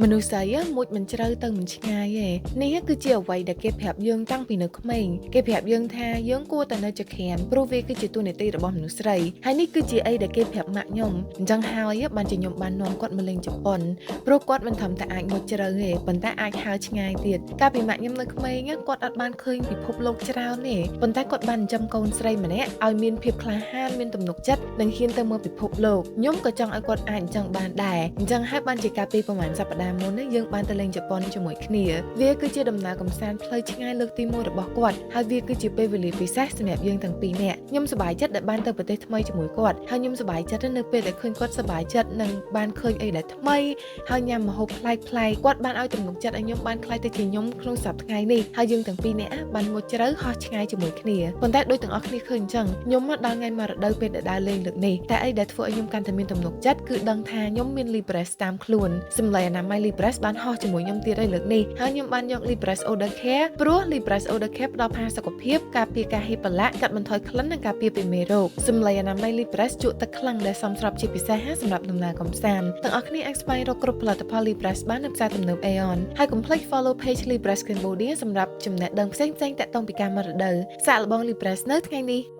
មនុស្សស្រីមួយមិនជ្រៅទៅមិនឆ្ងាយទេនេះគឺជាអ្វីដែលគេប្រាប់យើងតាំងពីនៅក្មេងគេប្រាប់យើងថាយើងគួរតែនៅជាក្រាមព្រោះវាគឺជាតួនាទីរបស់មនុស្សស្រីហើយនេះគឺជាអីដែលគេប្រាប់ម៉ាក់ខ្ញុំអញ្ចឹងហើយបានជាខ្ញុំបាននាំគាត់មកលេងជប៉ុនព្រោះគាត់មិនធំតែអាចមុជជ្រៅទេប៉ុន្តែអាចហើរឆ្ងាយទៀតកាលពីម៉ាក់ខ្ញុំនៅក្មេងគាត់អត់បានឃើញពិភពលោកច្រើនទេប៉ុន្តែគាត់បានចិញ្ចឹមកូនស្រីម្នាក់ឲ្យមានភាពក្លាហានមានទំនុកចិត្តនិងហ៊ានទៅមើលពិភពលោកខ្ញុំក៏ចង់ឲ្យគាត់អាចអញ្ចឹងបានដែរអញ្ចឹងហើយបានជាកាលពីប្រហែលសប្តាហ៍មុននេះយើងបានទៅលេងជប៉ុនជាមួយគ្នាវាគឺជាដំណើរកម្សាន្តផ្លូវឆ្ងាយលើកទី1របស់គាត់ហើយវាគឺជាពេលវេលាពិសេសសម្រាប់យើងទាំងពីរនាក់ខ្ញុំសប្បាយចិត្តដែលបានទៅប្រទេសថ្មីជាមួយគាត់ហើយខ្ញុំសប្បាយចិត្តនៅពេលដែលឃើញគាត់សប្បាយចិត្តនិងបានឃើញអីដែលថ្មីហើយញ៉ាំម្ហូបប្លែកៗគាត់បានឲ្យទំនុកចិត្តឲ្យខ្ញុំបានខ្លាចទៅជាខ្ញុំក្នុងសប្តាហ៍ថ្ងៃនេះហើយយើងទាំងពីរនាក់បានមុជជ្រៅហោះឆ្ងាយជាមួយគ្នាប៉ុន្តែដូចទាំងអស់គ្នាឃើញអញ្ចឹងខ្ញុំដល់ថ្ងៃមករដូវពេលដែលដើរលេងលើកនេះតែអីដែលធ្វើឲ្យខ្ញុំកាន់តែមានទំនុកចិត្តគឺដឹងថាខ្ញុំមាន Libres តាមខ្លួនសម្លេងអនាម័យ Libres បានហោះជាមួយខ្ញុំទៀតហើយលើកនេះហើយខ្ញុំបានយក Libres Odor Care ព្រោះ Libres Odor Care ផ្ដល់ផាសុខភាពការពារការហៀបប្រឡាក់កាត់បន្ថយក្លិននិងការពារពីមេរោគសម្លេងអនាម័យ Libres ជក់ទឹកខ្លាំងដែលសមស្របជាពិសេសសម្រាប់ដំណើរកម្សាន្តទាំងអស់គ្នាអាចស្វែងរកគ្រប់ផលិតផល Libres បាននៅផ្សារទំនើប Aeon ហើយកុំភ្លេច follow page Libres Cambodia សម្រាប់ចំណេះដឹងផ្សេងៗទាក់ទងពីការមករដូវសាកល្បង Libres នៅថ្ងៃនេះ